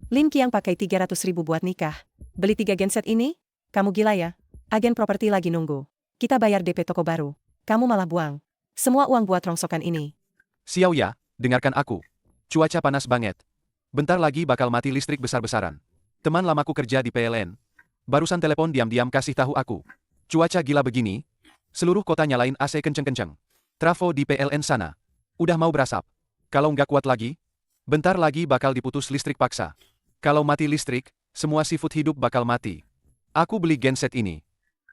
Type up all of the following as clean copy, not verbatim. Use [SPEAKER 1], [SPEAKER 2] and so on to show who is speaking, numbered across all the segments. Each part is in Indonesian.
[SPEAKER 1] Lin Qiang pakai 300.000 buat nikah. Beli 3 genset ini? Kamu gila ya? Agen properti lagi nunggu. Kita bayar DP toko baru. Kamu malah buang semua uang buat rongsokan ini.
[SPEAKER 2] Xiao Ya, dengarkan aku. Cuaca panas banget. Bentar lagi bakal mati listrik besar-besaran. Teman lamaku kerja di PLN. Barusan telepon diam-diam kasih tahu aku. Cuaca gila begini. Seluruh kota nyalain AC kenceng-kenceng. Trafo di PLN sana udah mau berasap. Kalau nggak kuat lagi, bentar lagi bakal diputus listrik paksa. Kalau mati listrik, semua seafood hidup bakal mati. Aku beli genset ini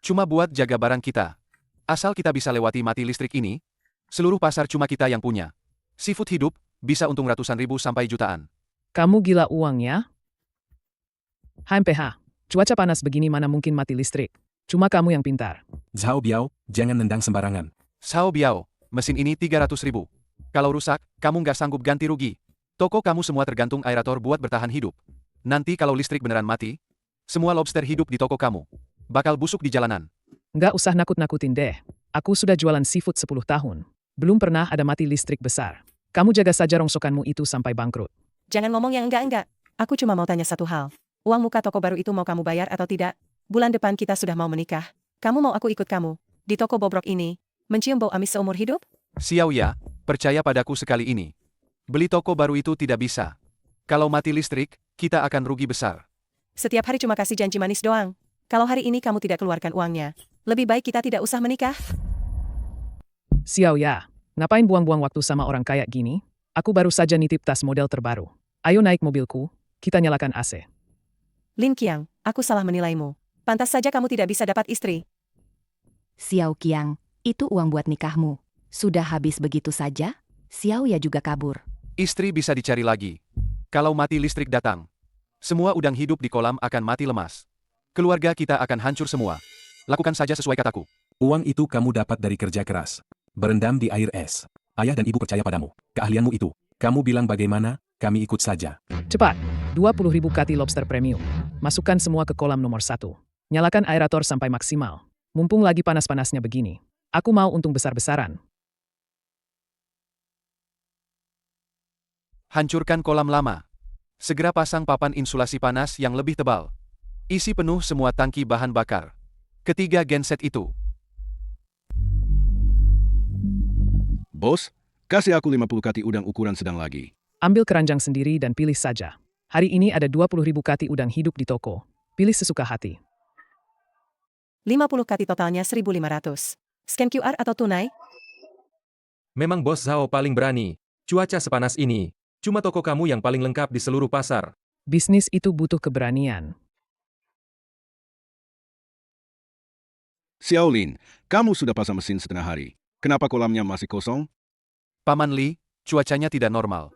[SPEAKER 2] cuma buat jaga barang kita. Asal kita bisa lewati mati listrik ini, seluruh pasar cuma kita yang punya. Seafood hidup bisa untung ratusan ribu sampai jutaan.
[SPEAKER 3] Kamu gila uang ya? HMPH, cuaca panas begini mana mungkin mati listrik. Cuma kamu yang pintar.
[SPEAKER 4] Zhao Biao, jangan nendang sembarangan.
[SPEAKER 2] Xiao Biao, mesin ini 300.000. Kalau rusak, kamu nggak sanggup ganti rugi. Toko kamu semua tergantung aerator buat bertahan hidup. Nanti kalau listrik beneran mati, semua lobster hidup di toko kamu bakal busuk di jalanan.
[SPEAKER 3] Nggak usah nakut-nakutin deh. Aku sudah jualan seafood 10 tahun. Belum pernah ada mati listrik besar. Kamu jaga saja rongsokanmu itu sampai bangkrut.
[SPEAKER 1] Jangan ngomong yang enggak-enggak. Aku cuma mau tanya satu hal. Uang muka toko baru itu mau kamu bayar atau tidak? Bulan depan kita sudah mau menikah. Kamu mau aku ikut kamu di toko bobrok ini, mencium bau amis seumur hidup?
[SPEAKER 2] Xiao Ya, percaya padaku sekali ini. Beli toko baru itu tidak bisa. Kalau mati listrik, kita akan rugi besar.
[SPEAKER 1] Setiap hari cuma kasih janji manis doang. Kalau hari ini kamu tidak keluarkan uangnya, lebih baik kita tidak usah menikah.
[SPEAKER 3] Xiao Ya, ngapain buang-buang waktu sama orang kayak gini? Aku baru saja nitip tas model terbaru. Ayo naik mobilku, kita nyalakan AC.
[SPEAKER 1] Lin Qiang, aku salah menilaimu. Pantas saja kamu tidak bisa dapat istri.
[SPEAKER 5] Xiao Qiang, itu uang buat nikahmu. Sudah habis begitu saja? Xiao Ya juga kabur.
[SPEAKER 2] Istri bisa dicari lagi. Kalau mati listrik datang, semua udang hidup di kolam akan mati lemas. Keluarga kita akan hancur semua. Lakukan saja sesuai kataku.
[SPEAKER 4] Uang itu kamu dapat dari kerja keras. Berendam di air es. Ayah dan ibu percaya padamu. Keahlianmu itu. Kamu bilang bagaimana, kami ikut saja.
[SPEAKER 3] Cepat, 20.000 kati lobster premium. Masukkan semua ke kolam nomor 1. Nyalakan aerator sampai maksimal. Mumpung lagi panas-panasnya begini. Aku mau untung besar-besaran.
[SPEAKER 2] Hancurkan kolam lama. Segera pasang papan insulasi panas yang lebih tebal. Isi penuh semua tangki bahan bakar. Ketiga genset itu.
[SPEAKER 6] Bos, kasih aku 50 kati udang ukuran sedang lagi.
[SPEAKER 3] Ambil keranjang sendiri dan pilih saja. Hari ini ada 20.000 kati udang hidup di toko. Pilih sesuka hati.
[SPEAKER 1] 50 kati totalnya 1.500. Scan QR atau tunai?
[SPEAKER 7] Memang Bos Zhao paling berani. Cuaca sepanas ini, cuma toko kamu yang paling lengkap di seluruh pasar.
[SPEAKER 3] Bisnis itu butuh keberanian.
[SPEAKER 6] Xiao Lin, kamu sudah pasang mesin setengah hari. Kenapa kolamnya masih kosong?
[SPEAKER 2] Paman Li, cuacanya tidak normal.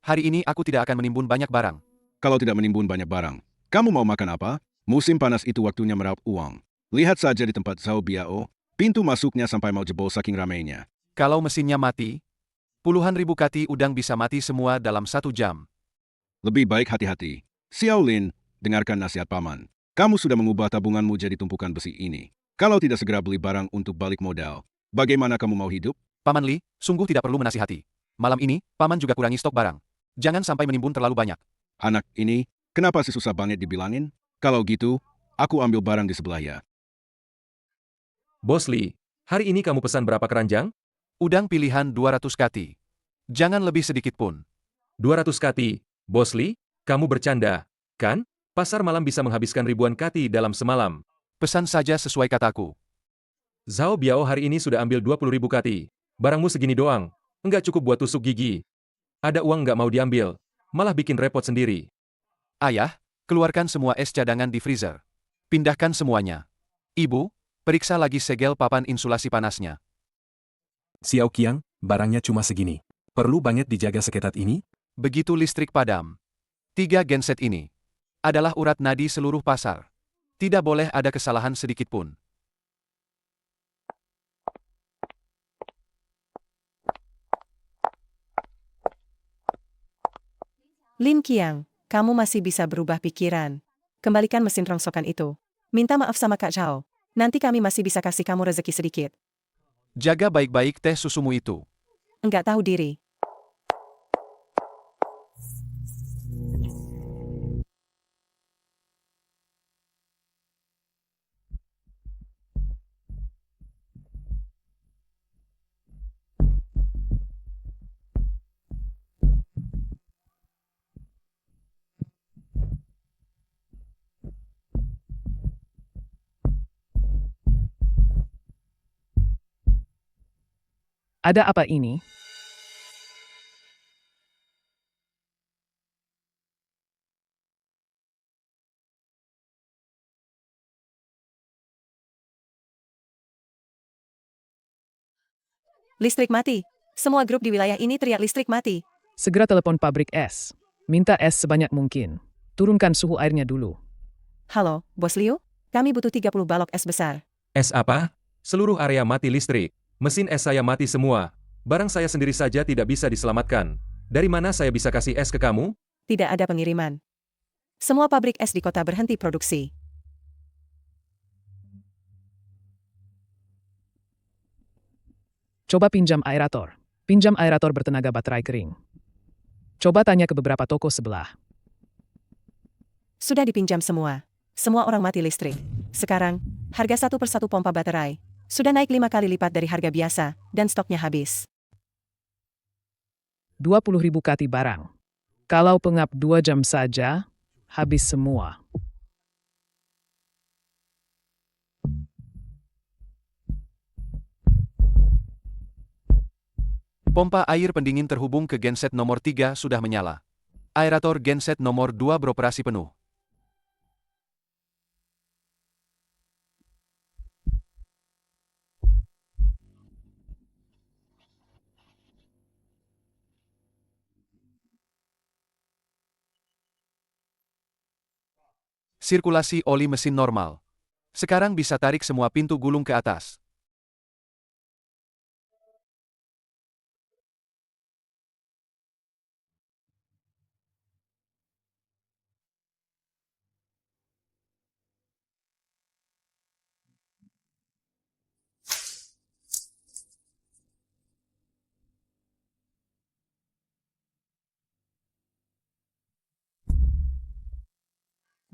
[SPEAKER 2] Hari ini aku tidak akan menimbun banyak barang.
[SPEAKER 6] Kalau tidak menimbun banyak barang, kamu mau makan apa? Musim panas itu waktunya meraup uang. Lihat saja di tempat Zhao Biao, pintu masuknya sampai mau jebol saking ramainya.
[SPEAKER 2] Kalau mesinnya mati, puluhan ribu kati udang bisa mati semua dalam 1 jam.
[SPEAKER 6] Lebih baik hati-hati. Xiao Lin, dengarkan nasihat paman. Kamu sudah mengubah tabunganmu jadi tumpukan besi ini. Kalau tidak segera beli barang untuk balik modal, bagaimana kamu mau hidup?
[SPEAKER 2] Paman Li, sungguh tidak perlu menasihati. Malam ini, Paman juga kurangi stok barang. Jangan sampai menimbun terlalu banyak.
[SPEAKER 6] Anak ini, kenapa sih susah banget dibilangin? Kalau gitu, aku ambil barang di sebelah ya.
[SPEAKER 7] Bos Li, hari ini kamu pesan berapa keranjang?
[SPEAKER 2] Udang pilihan 200 kati. Jangan lebih sedikit pun.
[SPEAKER 7] 200 kati. Bos Li, kamu bercanda, kan? Pasar malam bisa menghabiskan ribuan kati dalam semalam.
[SPEAKER 2] Pesan saja sesuai kataku.
[SPEAKER 7] Zhao Biao hari ini sudah ambil 20.000 kati. Barangmu segini doang. Enggak cukup buat tusuk gigi. Ada uang nggak mau diambil. Malah bikin repot sendiri.
[SPEAKER 2] Ayah, keluarkan semua es cadangan di freezer. Pindahkan semuanya. Ibu, periksa lagi segel papan insulasi panasnya.
[SPEAKER 4] Xiao Qiang, barangnya cuma segini. Perlu banget dijaga seketat ini?
[SPEAKER 2] Begitu listrik padam. 3 genset ini adalah urat nadi seluruh pasar. Tidak boleh ada kesalahan sedikit pun.
[SPEAKER 1] Lin Qiang, kamu masih bisa berubah pikiran. Kembalikan mesin rongsokan itu. Minta maaf sama Kak Zhao. Nanti kami masih bisa kasih kamu rezeki sedikit.
[SPEAKER 2] Jaga baik-baik teh susumu itu.
[SPEAKER 1] Enggak tahu diri.
[SPEAKER 3] Ada apa ini?
[SPEAKER 1] Listrik mati. Semua grup di wilayah ini teriak listrik mati.
[SPEAKER 3] Segera telepon pabrik es. Minta es sebanyak mungkin. Turunkan suhu airnya dulu.
[SPEAKER 1] Halo, Bos Liu? Kami butuh 30 balok es besar.
[SPEAKER 7] Es apa? Seluruh area mati listrik. Mesin es saya mati semua. Barang saya sendiri saja tidak bisa diselamatkan. Dari mana saya bisa kasih es ke kamu?
[SPEAKER 1] Tidak ada pengiriman. Semua pabrik es di kota berhenti produksi.
[SPEAKER 3] Coba pinjam aerator. Pinjam aerator bertenaga baterai kering. Coba tanya ke beberapa toko sebelah.
[SPEAKER 1] Sudah dipinjam semua. Semua orang mati listrik. Sekarang, harga 1 per 1 pompa baterai sudah naik 5 kali lipat dari harga biasa, dan stoknya habis.
[SPEAKER 3] 20.000 kati barang. Kalau pengap 2 jam saja, habis semua.
[SPEAKER 2] Pompa air pendingin terhubung ke genset nomor 3 sudah menyala. Aerator genset nomor 2 beroperasi penuh. Sirkulasi oli mesin normal. Sekarang bisa tarik semua pintu gulung ke atas.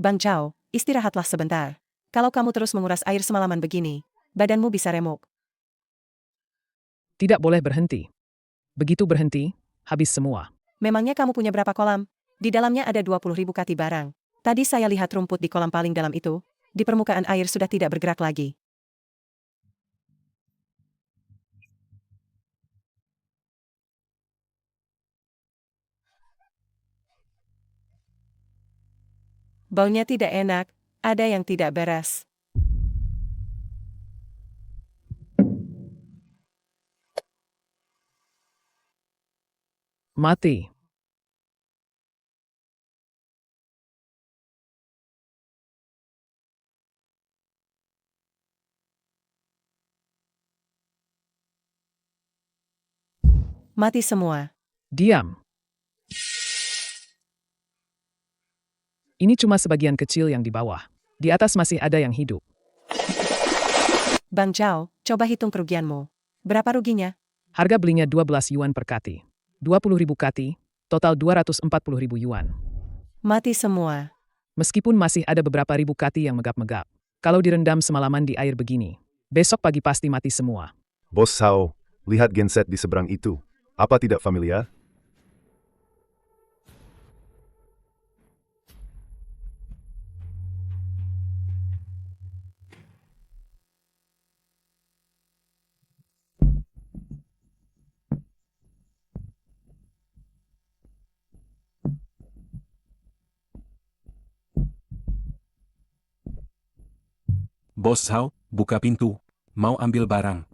[SPEAKER 1] Bang Chao, istirahatlah sebentar. Kalau kamu terus menguras air semalaman begini, badanmu bisa remuk.
[SPEAKER 3] Tidak boleh berhenti. Begitu berhenti, habis semua.
[SPEAKER 1] Memangnya kamu punya berapa kolam? Di dalamnya ada 20.000 kati barang. Tadi saya lihat rumput di kolam paling dalam itu. Di permukaan air sudah tidak bergerak lagi. Baunya tidak enak, ada yang tidak beres.
[SPEAKER 3] Mati.
[SPEAKER 1] Mati semua.
[SPEAKER 3] Diam. Ini cuma sebagian kecil yang di bawah. Di atas masih ada yang hidup.
[SPEAKER 1] Bang Chao, coba hitung kerugianmu. Berapa ruginya?
[SPEAKER 3] Harga belinya 12 yuan per kati. 20.000 kati, total 240.000 yuan.
[SPEAKER 1] Mati semua.
[SPEAKER 3] Meskipun masih ada beberapa ribu kati yang megap-megap. Kalau direndam semalaman di air begini, besok pagi pasti mati semua.
[SPEAKER 8] Bos Sao, lihat genset di seberang itu. Apa tidak familiar?
[SPEAKER 4] Bos Sao, buka pintu. Mau ambil barang.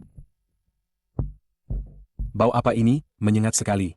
[SPEAKER 4] Bau apa ini? Menyengat sekali.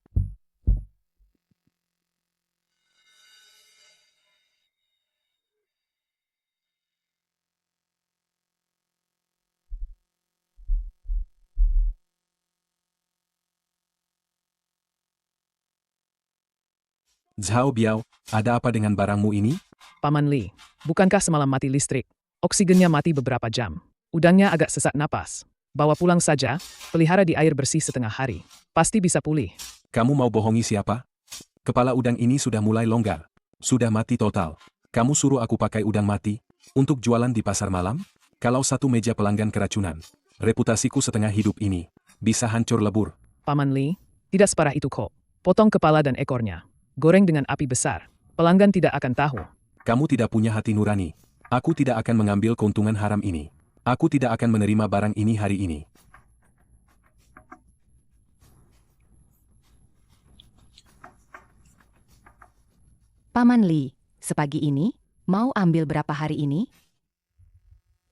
[SPEAKER 4] Zhao Biao, ada apa dengan barangmu ini?
[SPEAKER 3] Paman Li, bukankah semalam mati listrik? Oksigennya mati beberapa jam. Udangnya agak sesak napas. Bawa pulang saja, pelihara di air bersih setengah hari. Pasti bisa pulih.
[SPEAKER 4] Kamu mau bohongi siapa? Kepala udang ini sudah mulai longgar. Sudah mati total. Kamu suruh aku pakai udang mati untuk jualan di pasar malam? Kalau satu meja pelanggan keracunan, reputasiku setengah hidup ini bisa hancur lebur.
[SPEAKER 3] Paman Li, tidak separah itu kok. Potong kepala dan ekornya. Goreng dengan api besar. Pelanggan tidak akan tahu.
[SPEAKER 4] Kamu tidak punya hati nurani. Aku tidak akan mengambil keuntungan haram ini. Aku tidak akan menerima barang ini hari ini.
[SPEAKER 5] Paman Li, sepagi ini, mau ambil berapa hari ini?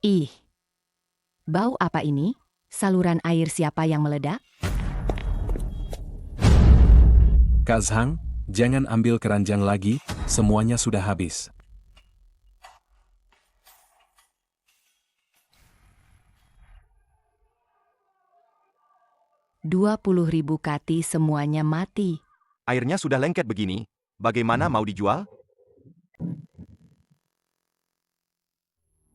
[SPEAKER 5] Ih, bau apa ini? Saluran air siapa yang meledak?
[SPEAKER 4] Kak Zhang, jangan ambil keranjang lagi, semuanya sudah habis.
[SPEAKER 5] Rp20.000 kati semuanya mati.
[SPEAKER 2] Airnya sudah lengket begini. Bagaimana mau dijual?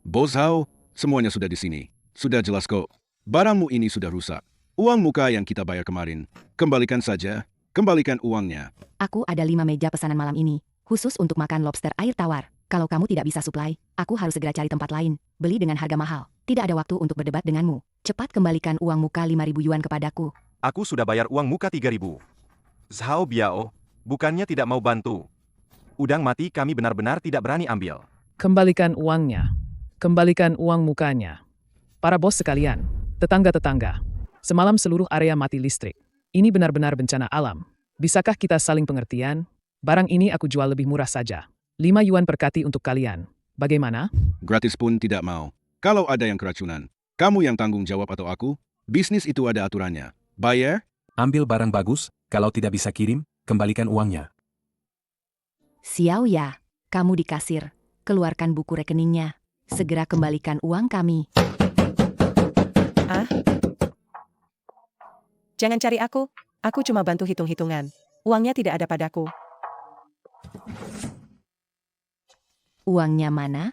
[SPEAKER 6] Bos Hao, semuanya sudah di sini. Sudah jelas kok. Barangmu ini sudah rusak. Uang muka yang kita bayar kemarin. Kembalikan saja. Kembalikan uangnya.
[SPEAKER 5] Aku ada 5 meja pesanan malam ini, khusus untuk makan lobster air tawar. Kalau kamu tidak bisa suplai, aku harus segera cari tempat lain, beli dengan harga mahal. Tidak ada waktu untuk berdebat denganmu. Cepat kembalikan uang muka 5.000 yuan kepadaku.
[SPEAKER 2] Aku sudah bayar uang muka 3.000. Zhao Biao, bukannya tidak mau bantu. Udang mati kami benar-benar tidak berani ambil.
[SPEAKER 3] Kembalikan uangnya. Kembalikan uang mukanya. Para bos sekalian, tetangga-tetangga. Semalam seluruh area mati listrik. Ini benar-benar bencana alam. Bisakah kita saling pengertian? Barang ini aku jual lebih murah saja. 5 yuan per kati untuk kalian. Bagaimana?
[SPEAKER 6] Gratis pun tidak mau. Kalau ada yang keracunan, kamu yang tanggung jawab atau aku? Bisnis itu ada aturannya. Bayar?
[SPEAKER 4] Ambil barang bagus, kalau tidak bisa kirim, kembalikan uangnya.
[SPEAKER 5] Xiao Ya, kamu di kasir. Keluarkan buku rekeningnya. Segera kembalikan uang kami.
[SPEAKER 1] Ah? Jangan cari aku. Aku cuma bantu hitung-hitungan. Uangnya tidak ada padaku.
[SPEAKER 5] Uangnya mana?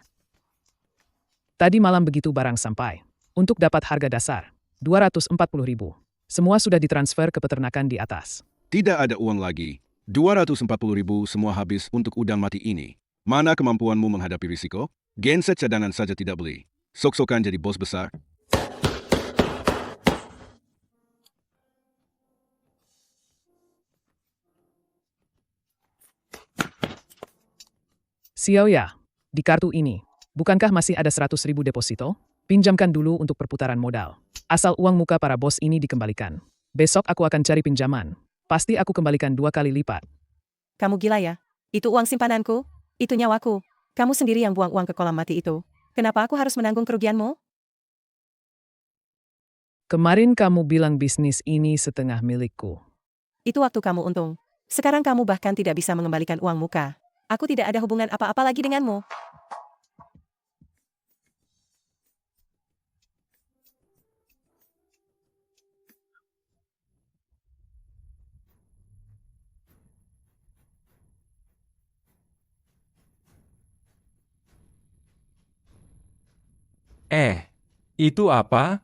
[SPEAKER 3] Tadi malam begitu barang sampai. Untuk dapat harga dasar, 240.000. Semua sudah ditransfer ke peternakan di atas.
[SPEAKER 6] Tidak ada uang lagi. 240.000 semua habis untuk udang mati ini. Mana kemampuanmu menghadapi risiko? Genset cadangan saja tidak beli. Sok-sokan jadi bos besar.
[SPEAKER 3] Xiao Ya, di kartu ini, bukankah masih ada 100.000 deposito? Pinjamkan dulu untuk perputaran modal. Asal uang muka para bos ini dikembalikan. Besok aku akan cari pinjaman. Pasti aku kembalikan 2 kali lipat.
[SPEAKER 1] Kamu gila ya? Itu uang simpananku? Itu nyawaku. Kamu sendiri yang buang uang ke kolam mati itu. Kenapa aku harus menanggung kerugianmu?
[SPEAKER 3] Kemarin kamu bilang bisnis ini setengah milikku.
[SPEAKER 1] Itu waktu kamu untung. Sekarang kamu bahkan tidak bisa mengembalikan uang muka. Aku tidak ada hubungan apa-apa lagi denganmu.
[SPEAKER 7] Itu apa?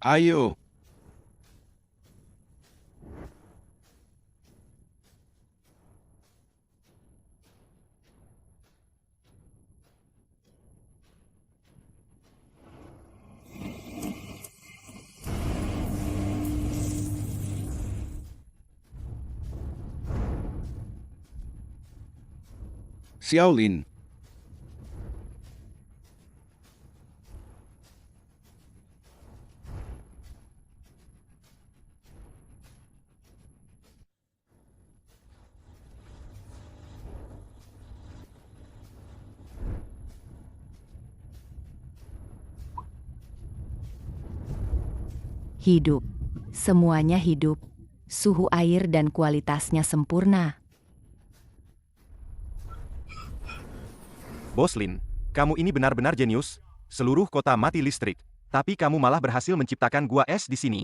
[SPEAKER 6] Ayo. Xiao Lin.
[SPEAKER 5] Hidup. Semuanya hidup. Suhu air dan kualitasnya sempurna.
[SPEAKER 2] Bos Lin, kamu ini benar-benar jenius. Seluruh kota mati listrik. Tapi kamu malah berhasil menciptakan gua es di sini.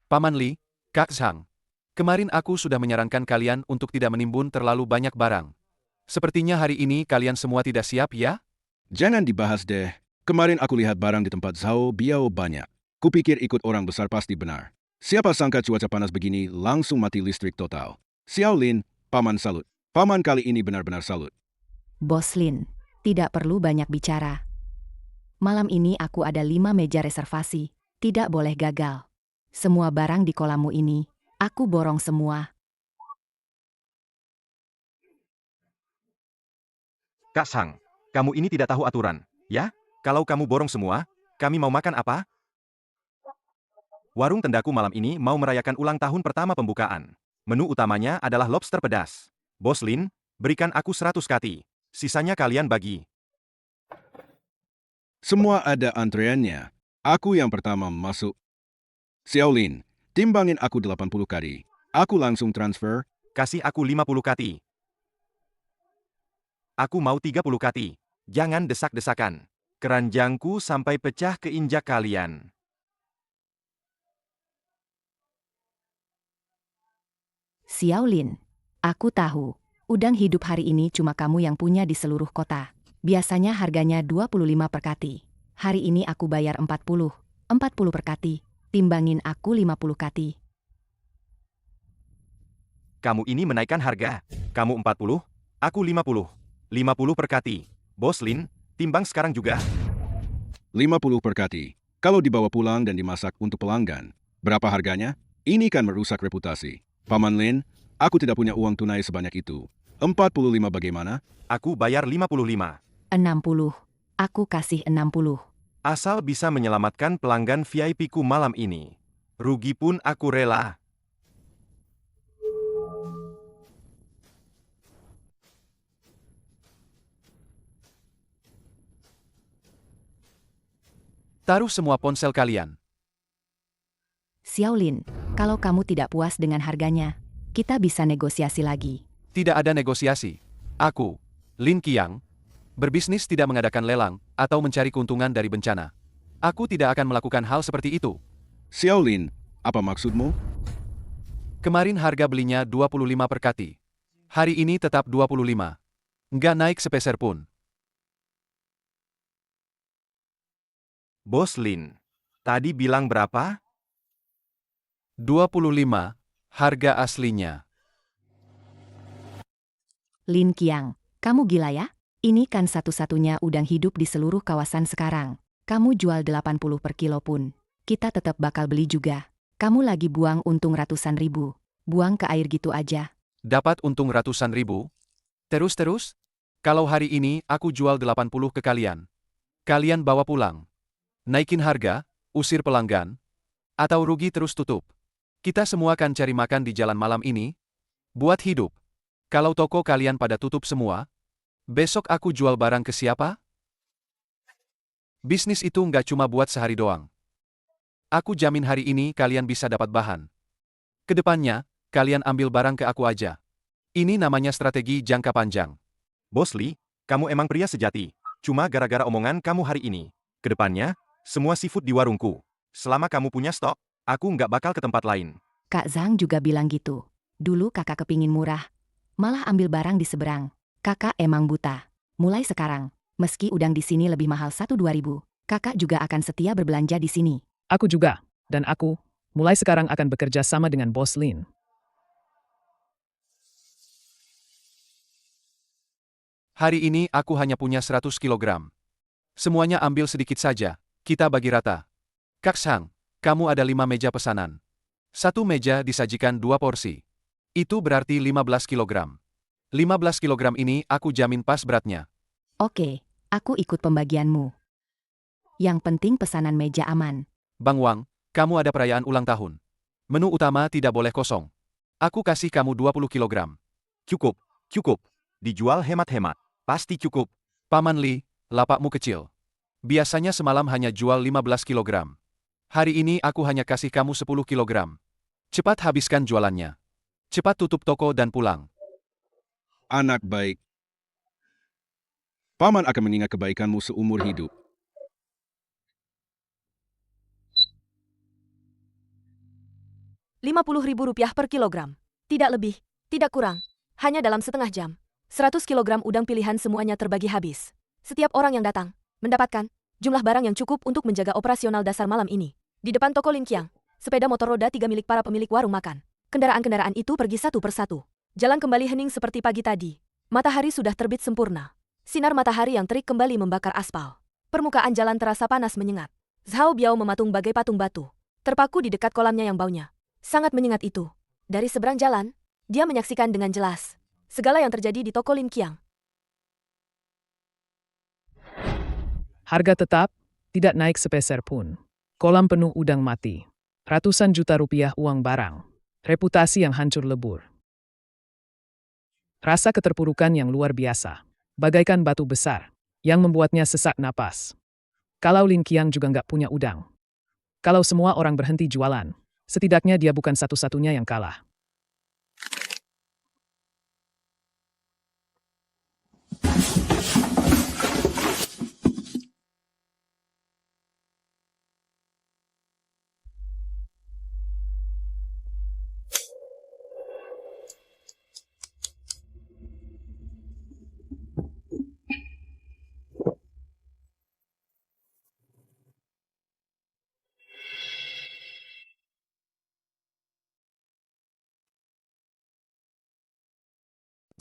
[SPEAKER 2] Paman Li, Kak Zhang. Kemarin aku sudah menyarankan kalian untuk tidak menimbun terlalu banyak barang. Sepertinya hari ini kalian semua tidak siap ya?
[SPEAKER 6] Jangan dibahas deh. Kemarin aku lihat barang di tempat Zhao Biao banyak. Kupikir ikut orang besar pasti benar. Siapa sangka cuaca panas begini langsung mati listrik total. Xiao Lin, Paman salut. Paman kali ini benar-benar salut.
[SPEAKER 5] Bos Lin, tidak perlu banyak bicara. Malam ini aku ada 5 meja reservasi. Tidak boleh gagal. Semua barang di kolammu ini, aku borong semua.
[SPEAKER 2] Kak Sang, kamu ini tidak tahu aturan, ya? Kalau kamu borong semua, kami mau makan apa? Warung tendaku malam ini mau merayakan ulang tahun pertama pembukaan. Menu utamanya adalah lobster pedas. Bos Lin, berikan aku 100 kati. Sisanya kalian bagi.
[SPEAKER 6] Semua ada antreannya. Aku yang pertama masuk. Xiaolin, timbangin aku 80 kali. Aku langsung transfer.
[SPEAKER 2] Kasih aku 50 kati. Aku mau 30 kati. Jangan desak-desakan. Keranjangku sampai pecah keinjak kalian.
[SPEAKER 5] Xiaolin, aku tahu. Udang hidup hari ini cuma kamu yang punya di seluruh kota. Biasanya harganya 25 per kati. Hari ini aku bayar 40 per kati. Timbangin aku 50 kati.
[SPEAKER 2] Kamu ini menaikkan harga. Kamu 40, aku 50. 50 per kati. Bos Lin, timbang sekarang juga.
[SPEAKER 6] 50 per kati. Kalau dibawa pulang dan dimasak untuk pelanggan, berapa harganya? Ini kan merusak reputasi. Paman Lin, aku tidak punya uang tunai sebanyak itu. 45 bagaimana?
[SPEAKER 2] Aku bayar 55.
[SPEAKER 5] 60. Aku kasih 60.
[SPEAKER 2] Asal bisa menyelamatkan pelanggan VIP-ku malam ini. Rugi pun aku rela. Taruh semua ponsel kalian.
[SPEAKER 5] Xiaolin, kalau kamu tidak puas dengan harganya, kita bisa negosiasi lagi.
[SPEAKER 2] Tidak ada negosiasi. Aku, Lin Qiang, berbisnis tidak mengadakan lelang atau mencari keuntungan dari bencana. Aku tidak akan melakukan hal seperti itu.
[SPEAKER 6] Xiaolin, apa maksudmu?
[SPEAKER 2] Kemarin harga belinya 25 per kati. Hari ini tetap 25. Nggak naik sepeser pun. Bos Lin, tadi bilang berapa? 25, harga aslinya.
[SPEAKER 5] Lin Qiang, kamu gila ya? Ini kan satu-satunya udang hidup di seluruh kawasan sekarang. Kamu jual 80 per kilo pun. Kita tetap bakal beli juga. Kamu lagi buang untung ratusan ribu. Buang ke air gitu aja.
[SPEAKER 2] Dapat untung ratusan ribu? Terus-terus? Kalau hari ini aku jual 80 ke kalian. Kalian bawa pulang. Naikin harga, usir pelanggan, atau rugi terus tutup. Kita semua akan cari makan di jalan malam ini. Buat hidup. Kalau toko kalian pada tutup semua, besok aku jual barang ke siapa? Bisnis itu nggak cuma buat sehari doang. Aku jamin hari ini kalian bisa dapat bahan. Kedepannya, kalian ambil barang ke aku aja. Ini namanya strategi jangka panjang. Bos Li, kamu emang pria sejati. Cuma gara-gara omongan kamu hari ini. Kedepannya, semua seafood di warungku. Selama kamu punya stok, aku nggak bakal ke tempat lain.
[SPEAKER 5] Kak Zhang juga bilang gitu. Dulu kakak kepingin murah. Malah ambil barang di seberang. Kakak emang buta. Mulai sekarang, meski udang di sini lebih mahal 1-2 ribu, kakak juga akan setia berbelanja di sini.
[SPEAKER 3] Aku juga. Dan aku, mulai sekarang akan bekerja sama dengan Bos Lin.
[SPEAKER 2] Hari ini aku hanya punya 100 kilogram. Semuanya ambil sedikit saja, kita bagi rata. Kak Sang, kamu ada 5 meja pesanan. Satu meja disajikan 2 porsi. Itu berarti 15 kilogram. 15 kilogram ini aku jamin pas beratnya.
[SPEAKER 5] Oke, aku ikut pembagianmu. Yang penting pesanan meja aman.
[SPEAKER 2] Bang Wang, kamu ada perayaan ulang tahun. Menu utama tidak boleh kosong. Aku kasih kamu 20 kilogram. Cukup, cukup. Dijual hemat-hemat. Pasti cukup. Paman Li, lapakmu kecil. Biasanya semalam hanya jual 15 kilogram. Hari ini aku hanya kasih kamu 10 kilogram. Cepat habiskan jualannya. Cepat tutup toko dan pulang.
[SPEAKER 6] Anak baik. Paman akan mengingat kebaikanmu seumur hidup.
[SPEAKER 9] Rp50.000 per kilogram. Tidak lebih, tidak kurang. Hanya dalam setengah jam. 100 kilogram udang pilihan semuanya terbagi habis. Setiap orang yang datang, mendapatkan jumlah barang yang cukup untuk menjaga operasional dasar malam ini. Di depan toko Lin Qiang, sepeda motor roda 3 milik para pemilik warung makan. Kendaraan-kendaraan itu pergi satu persatu. Jalan kembali hening seperti pagi tadi. Matahari sudah terbit sempurna. Sinar matahari yang terik kembali membakar aspal. Permukaan jalan terasa panas menyengat. Zhao Biao mematung bagai patung batu, terpaku di dekat kolamnya yang baunya sangat menyengat itu. Dari seberang jalan, dia menyaksikan dengan jelas segala yang terjadi di toko Lin Qiang.
[SPEAKER 3] Harga tetap, tidak naik sepeser pun. Kolam penuh udang mati. Ratusan juta rupiah uang barang. Reputasi yang hancur lebur. Rasa keterpurukan yang luar biasa. Bagaikan batu besar, yang membuatnya sesak napas. Kalau Lin Qiang juga nggak punya udang. Kalau semua orang berhenti jualan, setidaknya dia bukan satu-satunya yang kalah.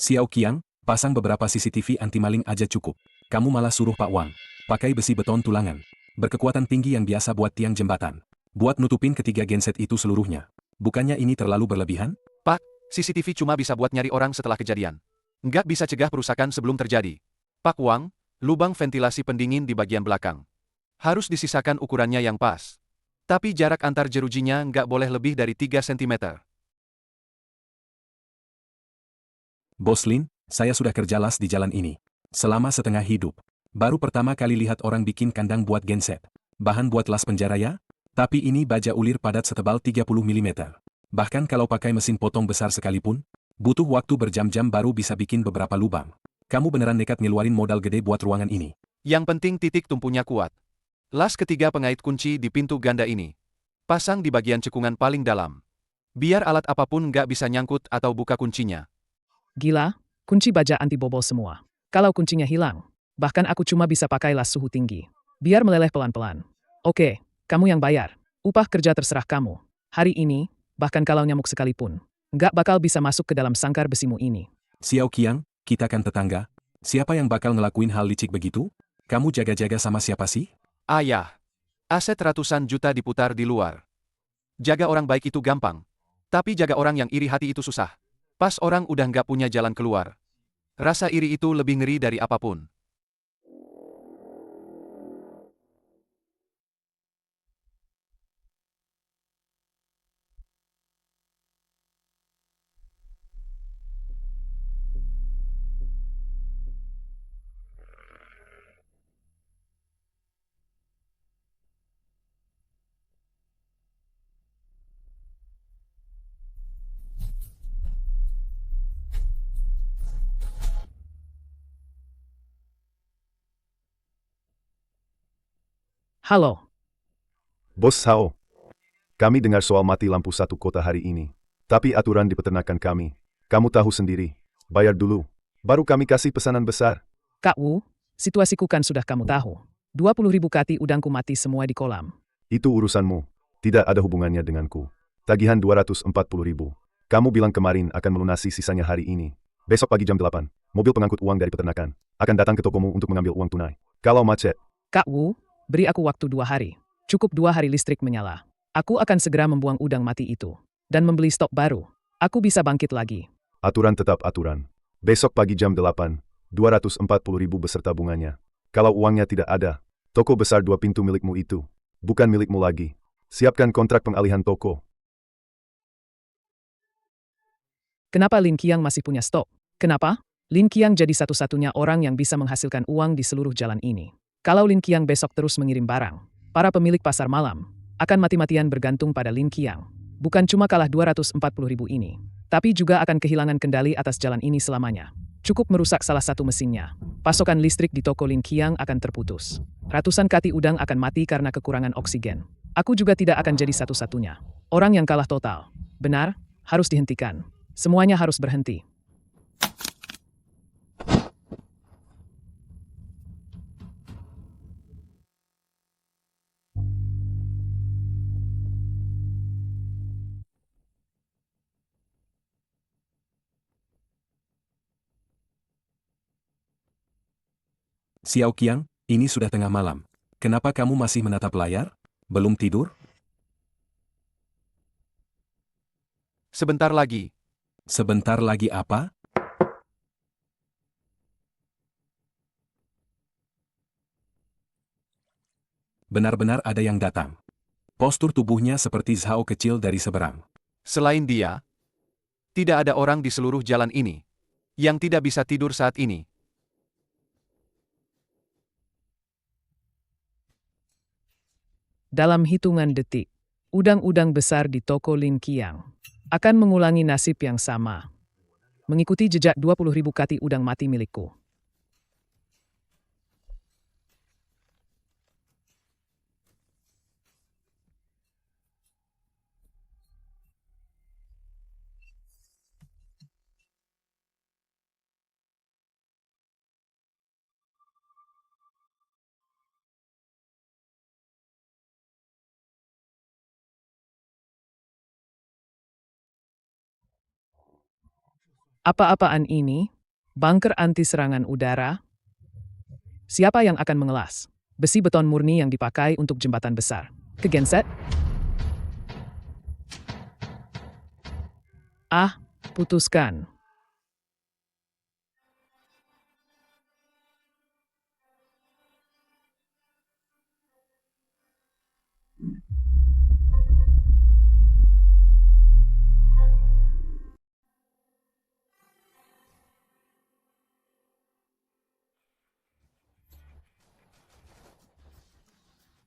[SPEAKER 4] Xiao Qiang, pasang beberapa CCTV anti-maling aja cukup. Kamu malah suruh Pak Wang pakai besi beton tulangan. Berkekuatan tinggi yang biasa buat tiang jembatan. Buat nutupin ketiga genset itu seluruhnya. Bukannya ini terlalu berlebihan?
[SPEAKER 2] Pak, CCTV cuma bisa buat nyari orang setelah kejadian. Nggak bisa cegah perusakan sebelum terjadi. Pak Wang, lubang ventilasi pendingin di bagian belakang. Harus disisakan ukurannya yang pas. Tapi jarak antar jerujinya nggak boleh lebih dari 3 cm.
[SPEAKER 4] Bos Lin, saya sudah kerja las di jalan ini. Selama setengah hidup. Baru pertama kali lihat orang bikin kandang buat genset. Bahan buat las penjara ya? Tapi ini baja ulir padat setebal 30 mm. Bahkan kalau pakai mesin potong besar sekalipun, butuh waktu berjam-jam baru bisa bikin beberapa lubang. Kamu beneran nekat ngeluarin modal gede buat ruangan ini.
[SPEAKER 2] Yang penting titik tumpunya kuat. Las ketiga pengait kunci di pintu ganda ini. Pasang di bagian cekungan paling dalam. Biar alat apapun nggak bisa nyangkut atau buka kuncinya.
[SPEAKER 3] Gila, kunci baja anti bobol semua. Kalau kuncinya hilang, bahkan aku cuma bisa pakai las suhu tinggi. Biar meleleh pelan-pelan. Oke, kamu yang bayar. Upah kerja terserah kamu. Hari ini, bahkan kalau nyamuk sekalipun, nggak bakal bisa masuk ke dalam sangkar besimu ini.
[SPEAKER 4] Xiao Qiang, kita kan tetangga. Siapa yang bakal ngelakuin hal licik begitu? Kamu jaga-jaga sama siapa sih?
[SPEAKER 2] Ayah, aset ratusan juta diputar di luar. Jaga orang baik itu gampang. Tapi jaga orang yang iri hati itu susah. Pas orang udah nggak punya jalan keluar. Rasa iri itu lebih ngeri dari apapun.
[SPEAKER 3] Halo,
[SPEAKER 8] Bos Sao. Kami dengar soal mati lampu satu kota hari ini. Tapi aturan di peternakan kami. Kamu tahu sendiri. Bayar dulu. Baru kami kasih pesanan besar.
[SPEAKER 3] Kak Wu, situasiku kan sudah kamu tahu. 20.000 kati udangku mati semua di kolam.
[SPEAKER 8] Itu urusanmu. Tidak ada hubungannya denganku. Tagihan 240.000. Kamu bilang kemarin akan melunasi sisanya hari ini. Besok pagi jam 8, mobil pengangkut uang dari peternakan akan datang ke tokomu untuk mengambil uang tunai. Kalau macet,
[SPEAKER 3] Kak Wu, beri aku waktu 2 hari. Cukup 2 hari listrik menyala. Aku akan segera membuang udang mati itu. Dan membeli stok baru. Aku bisa bangkit lagi.
[SPEAKER 8] aturan tetap aturan. Besok pagi jam 8, 240.000 beserta bunganya. Kalau uangnya tidak ada, toko besar 2 pintu milikmu itu bukan milikmu lagi. Siapkan kontrak pengalihan toko.
[SPEAKER 3] Kenapa Lin Qiang masih punya stok? Kenapa? Lin Qiang jadi satu-satunya orang yang bisa menghasilkan uang di seluruh jalan ini. Kalau Lin Qiang besok terus mengirim barang, para pemilik pasar malam akan mati-matian bergantung pada Lin Qiang. Bukan cuma kalah 240.000 ini, tapi juga akan kehilangan kendali atas jalan ini selamanya. Cukup merusak salah satu mesinnya. Pasokan listrik di toko Lin Qiang akan terputus. Ratusan kati udang akan mati karena kekurangan oksigen. Aku juga tidak akan jadi satu-satunya orang yang kalah total. Benar, harus dihentikan. Semuanya harus berhenti.
[SPEAKER 4] Xiao Qiang, Ini sudah tengah malam. Kenapa kamu masih menatap layar? Belum tidur?
[SPEAKER 2] Sebentar lagi.
[SPEAKER 4] Sebentar lagi apa? Benar-benar ada yang datang. Postur tubuhnya seperti Zhao kecil dari seberang.
[SPEAKER 2] Selain dia, tidak ada orang di seluruh jalan ini yang tidak bisa tidur saat ini.
[SPEAKER 3] Dalam hitungan detik, udang-udang besar di toko Lin Qiang akan mengulangi nasib yang sama. Mengikuti jejak 20.000 kati udang mati milikku. Apa-apaan ini? Bunker anti serangan udara? Siapa yang akan mengelas? Besi beton murni yang dipakai untuk jembatan besar. Kegenset? Putuskan.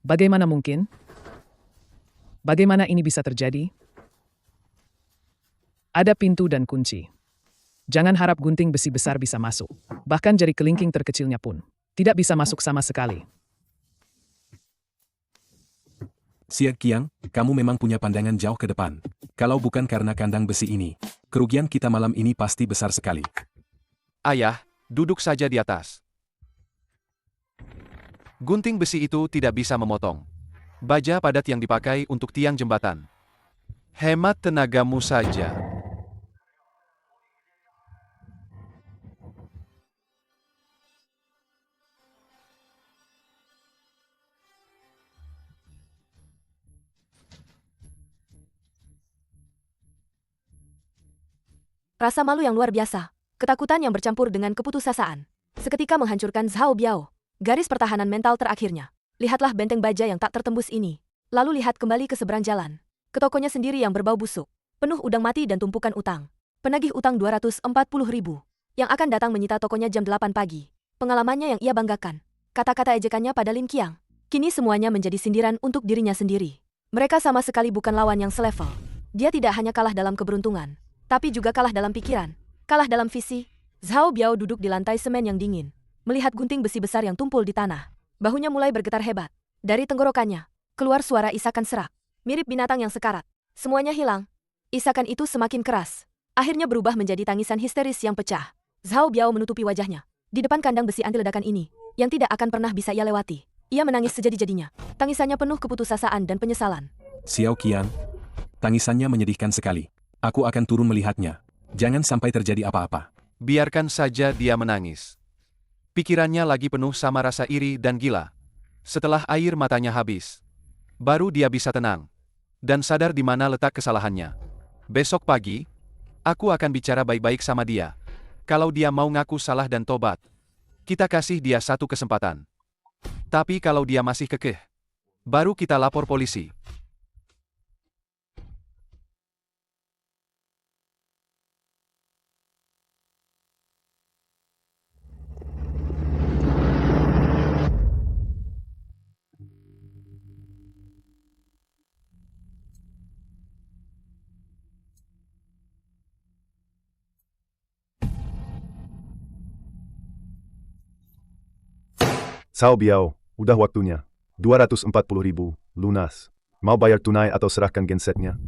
[SPEAKER 3] Bagaimana mungkin? Bagaimana ini bisa terjadi? Ada pintu dan kunci. Jangan harap gunting besi besar bisa masuk. Bahkan jari kelingking terkecilnya pun tidak bisa masuk sama sekali.
[SPEAKER 4] Xie Qiang, kamu memang punya pandangan jauh ke depan. Kalau bukan karena kandang besi ini, kerugian kita malam ini pasti besar sekali.
[SPEAKER 2] Ayah, duduk saja di atas. Gunting besi itu tidak bisa memotong baja padat yang dipakai untuk tiang jembatan. Hemat tenagamu saja.
[SPEAKER 9] Rasa malu yang luar biasa, ketakutan yang bercampur dengan keputusasaan. Seketika menghancurkan Zhao Biao. Garis pertahanan mental terakhirnya. Lihatlah benteng baja yang tak tertembus ini. Lalu lihat kembali ke seberang jalan. Ke tokonya sendiri yang berbau busuk. Penuh udang mati dan tumpukan utang. Penagih utang 240.000. Yang akan datang menyita tokonya jam 8 pagi. Pengalamannya yang ia banggakan. Kata-kata ejekannya pada Lin Qiang. Kini semuanya menjadi sindiran untuk dirinya sendiri. Mereka sama sekali bukan lawan yang selevel. Dia tidak hanya kalah dalam keberuntungan, tapi juga kalah dalam pikiran. Kalah dalam visi. Zhao Biao duduk di lantai semen yang dingin. Melihat gunting besi besar yang tumpul di tanah. Bahunya mulai bergetar hebat. Dari tenggorokannya, keluar suara isakan serak. Mirip binatang yang sekarat. Semuanya hilang. Isakan itu semakin keras. Akhirnya berubah menjadi tangisan histeris yang pecah. Zhao Biao menutupi wajahnya. Di depan kandang besi anti ledakan ini, yang tidak akan pernah bisa ia lewati. Ia menangis sejadi-jadinya. Tangisannya penuh keputusasaan dan penyesalan.
[SPEAKER 4] Xiao Qian, tangisannya menyedihkan sekali. Aku akan turun melihatnya. Jangan sampai terjadi apa-apa.
[SPEAKER 2] Biarkan saja dia menangis. Pikirannya lagi penuh sama rasa iri dan gila. Setelah air matanya habis, baru dia bisa tenang dan sadar di mana letak kesalahannya. Besok pagi, aku akan bicara baik-baik sama dia. Kalau dia mau ngaku salah dan tobat, kita kasih dia satu kesempatan. Tapi kalau dia masih kekeh, baru kita lapor polisi.
[SPEAKER 8] Zhao Biao, udah waktunya. 240.000, lunas. Mau bayar tunai atau serahkan gensetnya?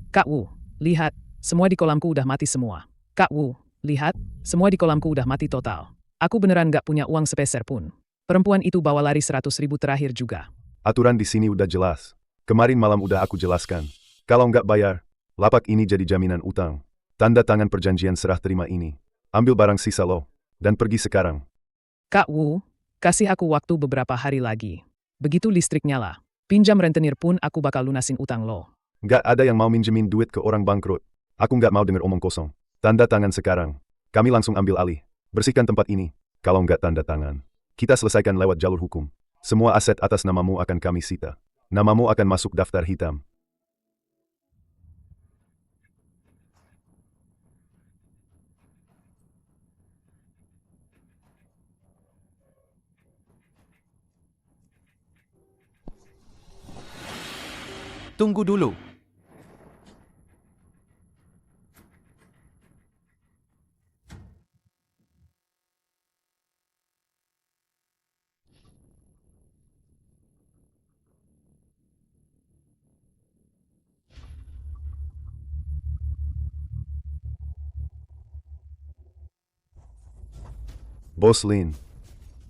[SPEAKER 3] Kak Wu, lihat, semua di kolamku udah mati semua. Kak Wu, lihat, semua di kolamku udah mati total. Aku beneran gak punya uang sepeser pun. Perempuan itu bawa lari 100.000 terakhir juga.
[SPEAKER 8] Aturan di sini udah jelas. Kemarin malam udah aku jelaskan. Kalau nggak bayar, lapak ini jadi jaminan utang. Tanda tangan perjanjian serah terima ini. Ambil barang sisa lo, dan pergi sekarang.
[SPEAKER 3] Kak Wu, Kasih aku waktu beberapa hari lagi. Begitu listrik nyala, pinjam rentenir pun aku bakal lunasin utang lo.
[SPEAKER 8] Nggak ada yang mau minjemin duit ke orang bangkrut. Aku nggak mau denger omong kosong. Tanda tangan sekarang. Kami langsung ambil alih. Bersihkan tempat ini. Kalau nggak tanda tangan, kita selesaikan lewat jalur hukum. Semua aset atas namamu akan kami sita. Namamu akan masuk daftar hitam.
[SPEAKER 2] Tunggu dulu.
[SPEAKER 8] Bos Lin,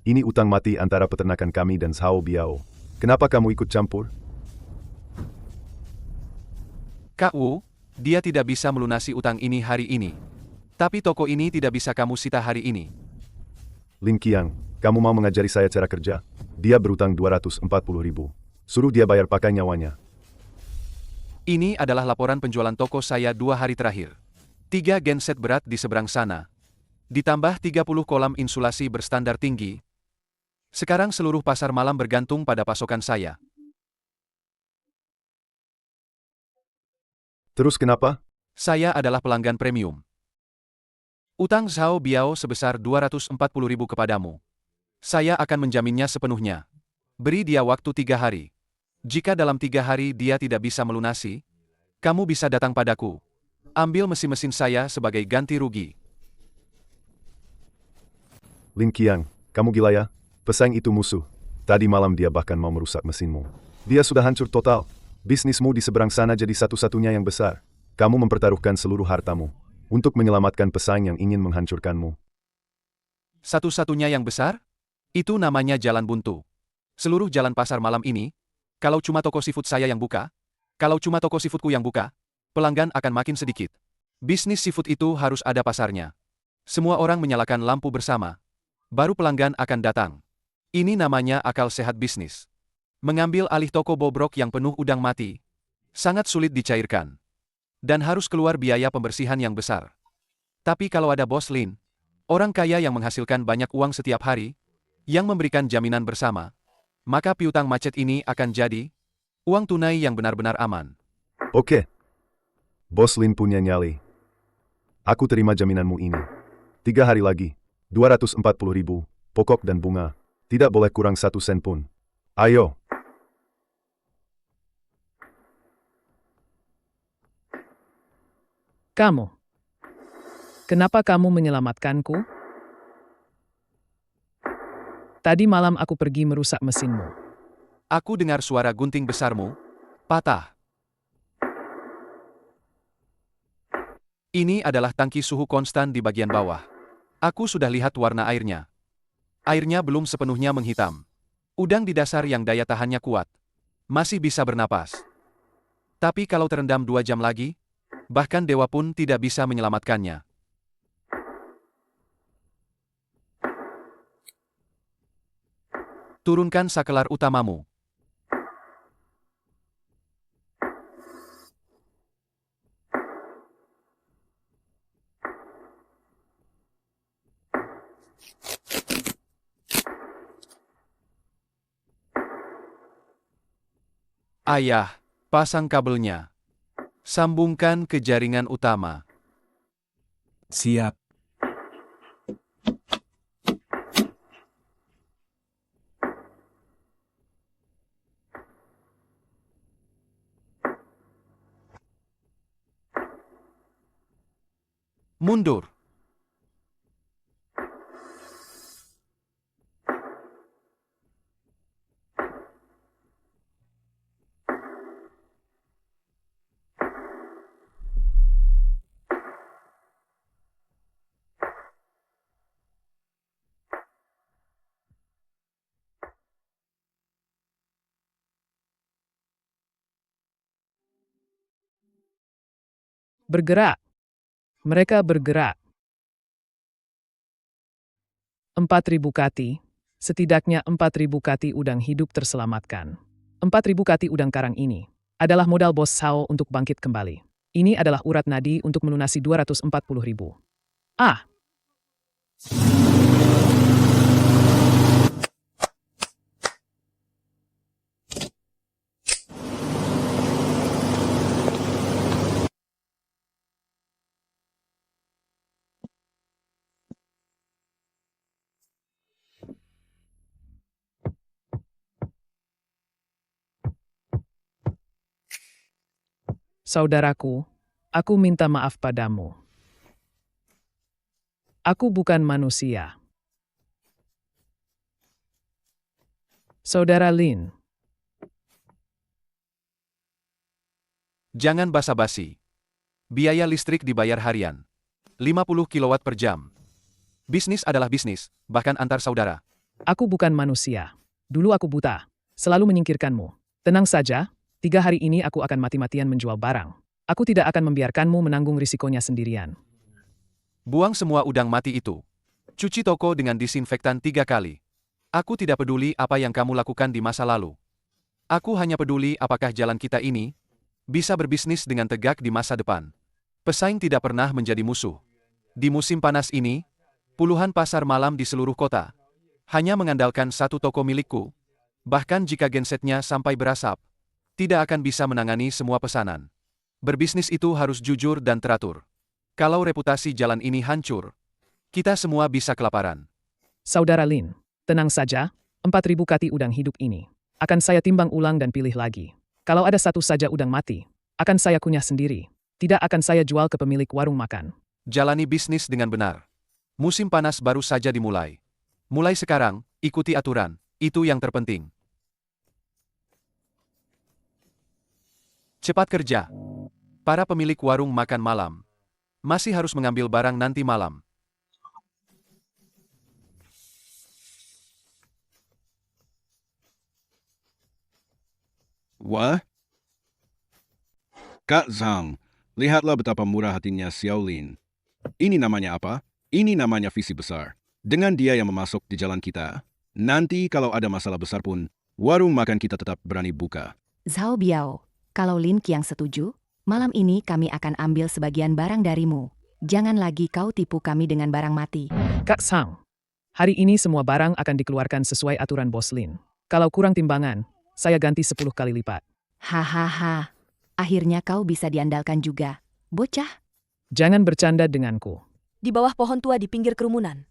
[SPEAKER 8] ini utang mati antara peternakan kami dan Zhao Biao. Kenapa kamu ikut campur?
[SPEAKER 2] Kak Wu, dia tidak bisa melunasi utang ini hari ini. Tapi toko ini tidak bisa kamu sita hari ini.
[SPEAKER 8] Lin Qiang, kamu mau mengajari saya cara kerja? Dia berutang 240.000. Suruh dia bayar pakai nyawanya.
[SPEAKER 2] Ini adalah laporan penjualan toko saya 2 hari terakhir. 3 genset berat di seberang sana. Ditambah 30 kolam insulasi berstandar tinggi. Sekarang seluruh pasar malam bergantung pada pasokan saya.
[SPEAKER 8] Terus kenapa?
[SPEAKER 2] Saya adalah pelanggan premium. Utang Zhao Biao sebesar 240.000 kepadamu. Saya akan menjaminnya sepenuhnya. Beri dia waktu 3 hari. Jika dalam 3 hari dia tidak bisa melunasi, kamu bisa datang padaku. Ambil mesin-mesin saya sebagai ganti rugi.
[SPEAKER 8] Lin Qiang, kamu gila ya? Pesaing itu musuh. Tadi malam dia bahkan mau merusak mesinmu. Dia sudah hancur total. Bisnismu di seberang sana jadi satu-satunya yang besar. Kamu mempertaruhkan seluruh hartamu untuk menyelamatkan pesaing yang ingin menghancurkanmu.
[SPEAKER 2] Satu-satunya yang besar? Itu namanya jalan buntu. Seluruh jalan pasar malam ini, kalau cuma toko seafood saya yang buka, kalau cuma toko seafoodku yang buka, pelanggan akan makin sedikit. Bisnis seafood itu harus ada pasarnya. Semua orang menyalakan lampu bersama. Baru pelanggan akan datang. Ini namanya akal sehat bisnis. Mengambil alih toko bobrok yang penuh udang mati, sangat sulit dicairkan. Dan harus keluar biaya pembersihan yang besar. Tapi kalau ada Bos Lin, orang kaya yang menghasilkan banyak uang setiap hari, yang memberikan jaminan bersama, maka piutang macet ini akan jadi uang tunai yang benar-benar aman.
[SPEAKER 8] Oke. Bos Lin punya nyali. Aku terima jaminanmu ini. 3 hari lagi. 240.000, pokok dan bunga. Tidak boleh kurang 1 sen pun. Ayo.
[SPEAKER 3] Kamu. Kenapa kamu menyelamatkanku? Tadi malam aku pergi merusak mesinmu.
[SPEAKER 2] Aku dengar suara gunting besarmu patah. Ini adalah tangki suhu konstan di bagian bawah. Aku sudah lihat warna airnya. Airnya belum sepenuhnya menghitam. Udang di dasar yang daya tahannya kuat. Masih bisa bernapas. Tapi kalau terendam 2 jam lagi, bahkan dewa pun tidak bisa menyelamatkannya. Turunkan sakelar utamamu. Ayah, pasang kabelnya. Sambungkan ke jaringan utama.
[SPEAKER 4] Siap.
[SPEAKER 2] Mundur.
[SPEAKER 3] Bergerak. Mereka bergerak. 4.000 kati, Setidaknya 4.000 kati udang hidup terselamatkan. 4.000 kati udang karang ini adalah modal bos Zhao untuk bangkit kembali. Ini adalah urat nadi untuk melunasi 240.000. Ah! Saudaraku, aku minta maaf padamu. Aku bukan manusia. Saudara Lin,
[SPEAKER 2] Jangan basa-basi. Biaya listrik dibayar harian. 50 kilowatt per jam. Bisnis adalah bisnis, bahkan antar saudara.
[SPEAKER 3] aku bukan manusia. Dulu aku buta, selalu menyingkirkanmu. Tenang saja, 3 hari ini aku akan mati-matian menjual barang. Aku tidak akan membiarkanmu menanggung risikonya sendirian.
[SPEAKER 2] Buang semua udang mati itu. Cuci toko dengan disinfektan 3 kali. Aku tidak peduli apa yang kamu lakukan di masa lalu. Aku hanya peduli apakah jalan kita ini bisa berbisnis dengan tegak di masa depan. Pesaing tidak pernah menjadi musuh. Di musim panas ini, puluhan pasar malam di seluruh kota hanya mengandalkan satu toko milikku. Bahkan jika gensetnya sampai berasap, tidak akan bisa menangani semua pesanan. Berbisnis itu harus jujur dan teratur. Kalau reputasi jalan ini hancur, kita semua bisa kelaparan.
[SPEAKER 3] Saudara Lin, tenang saja, 4.000 kati udang hidup ini akan saya timbang ulang dan pilih lagi. Kalau ada satu saja udang mati, akan saya kunyah sendiri. Tidak akan saya jual ke pemilik warung makan.
[SPEAKER 2] Jalani bisnis dengan benar. Musim panas baru saja dimulai. Mulai sekarang, ikuti aturan, itu yang terpenting. Cepat kerja. Para pemilik warung makan malam masih harus mengambil barang nanti malam.
[SPEAKER 6] Wah? Kak Zhang, lihatlah betapa murah hatinya Xiao Lin. Ini namanya apa? Ini namanya visi besar. Dengan dia yang memasok di jalan kita, nanti kalau ada masalah besar pun, warung makan kita tetap berani buka.
[SPEAKER 5] Zhao Biao, kalau Lin Qiang setuju, malam ini kami akan ambil sebagian barang darimu. Jangan lagi kau tipu kami dengan barang mati.
[SPEAKER 3] Kak Sang, hari ini semua barang akan dikeluarkan sesuai aturan Bos Lin. Kalau kurang timbangan, saya ganti 10 kali lipat.
[SPEAKER 5] Hahaha, akhirnya kau bisa diandalkan juga. Bocah,
[SPEAKER 3] Jangan bercanda denganku.
[SPEAKER 9] Di bawah pohon tua di pinggir kerumunan,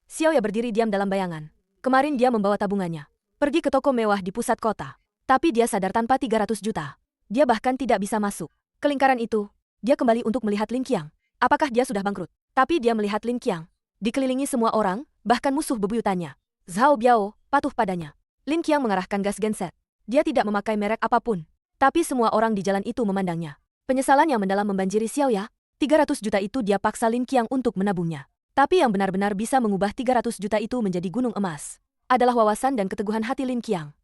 [SPEAKER 9] Xiao Ya berdiri diam dalam bayangan. Kemarin dia membawa tabungannya, pergi ke toko mewah di pusat kota. Tapi dia sadar tanpa 300 juta. Dia bahkan tidak bisa masuk ke lingkaran itu. Dia kembali untuk melihat Lin Qiang. Apakah dia sudah bangkrut? Tapi dia melihat Lin Qiang dikelilingi semua orang, bahkan musuh bebuyutannya. Zhao Biao patuh padanya. Lin Qiang mengarahkan gas genset. Dia tidak memakai merek apapun. Tapi semua orang di jalan itu memandangnya. Penyesalan yang mendalam membanjiri Xiao Ya. 300 juta itu dia paksa Lin Qiang untuk menabungnya. Tapi yang benar-benar bisa mengubah 300 juta itu menjadi gunung emas adalah wawasan dan keteguhan hati Lin Qiang.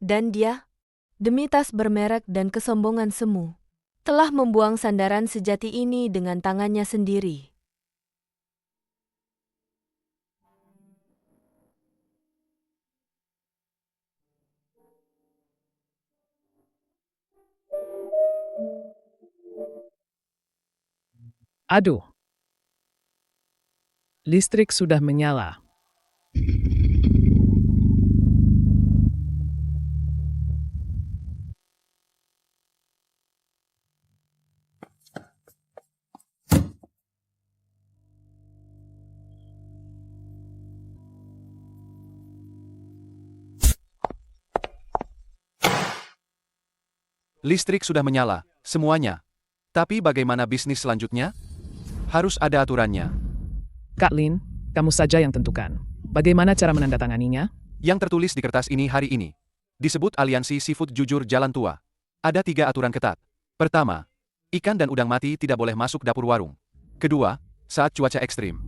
[SPEAKER 9] Dan dia, demi tas bermerek dan kesombongan semu, telah membuang sandaran sejati ini dengan tangannya sendiri.
[SPEAKER 3] Aduh. Listrik sudah menyala.
[SPEAKER 2] Listrik sudah menyala, semuanya. Tapi bagaimana bisnis selanjutnya? Harus ada aturannya.
[SPEAKER 3] Kak Lin, kamu saja yang tentukan. Bagaimana cara menandatanganinya?
[SPEAKER 2] Yang tertulis di kertas ini hari ini disebut Aliansi Seafood Jujur Jalan Tua. Ada 3 aturan ketat. Pertama, ikan dan udang mati tidak boleh masuk dapur warung. Kedua, saat cuaca ekstrim,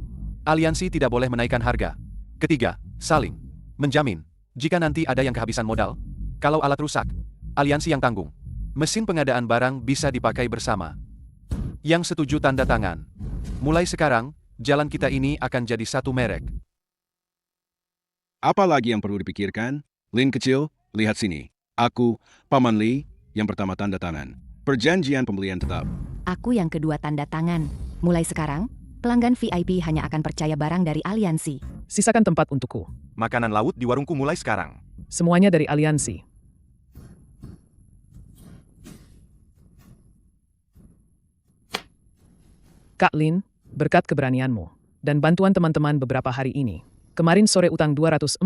[SPEAKER 2] aliansi tidak boleh menaikkan harga. Ketiga, saling menjamin. Jika nanti ada yang kehabisan modal, kalau alat rusak, aliansi yang tanggung. Mesin pengadaan barang bisa dipakai bersama. Yang setuju tanda tangan. Mulai sekarang, jalan kita ini akan jadi satu merek.
[SPEAKER 6] Apa lagi yang perlu dipikirkan? Lin kecil, lihat sini. Aku, Paman Li, yang pertama tanda tangan. Perjanjian pembelian tetap.
[SPEAKER 5] Aku yang kedua tanda tangan. Mulai sekarang, pelanggan VIP hanya akan percaya barang dari aliansi.
[SPEAKER 3] Sisakan tempat untukku.
[SPEAKER 2] Makanan laut di warungku mulai sekarang.
[SPEAKER 3] Semuanya dari aliansi. Kak Lin, berkat keberanianmu dan bantuan teman-teman beberapa hari ini, kemarin sore utang 240.000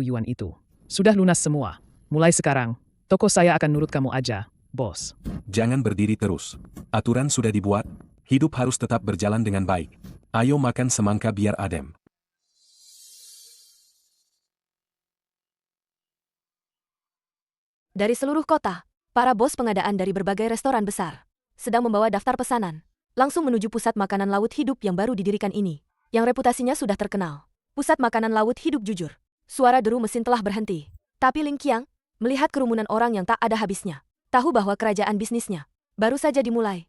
[SPEAKER 3] yuan itu sudah lunas semua. Mulai sekarang, toko saya akan nurut kamu aja, bos.
[SPEAKER 4] Jangan berdiri terus. Aturan sudah dibuat, hidup harus tetap berjalan dengan baik. Ayo makan semangka biar adem.
[SPEAKER 9] Dari seluruh kota, para bos pengadaan dari berbagai restoran besar sedang membawa daftar pesanan, langsung menuju pusat makanan laut hidup yang baru didirikan ini, yang reputasinya sudah terkenal. Pusat makanan laut hidup jujur. Suara deru mesin telah berhenti. Tapi Ling Qiang melihat kerumunan orang yang tak ada habisnya, tahu bahwa kerajaan bisnisnya baru saja dimulai.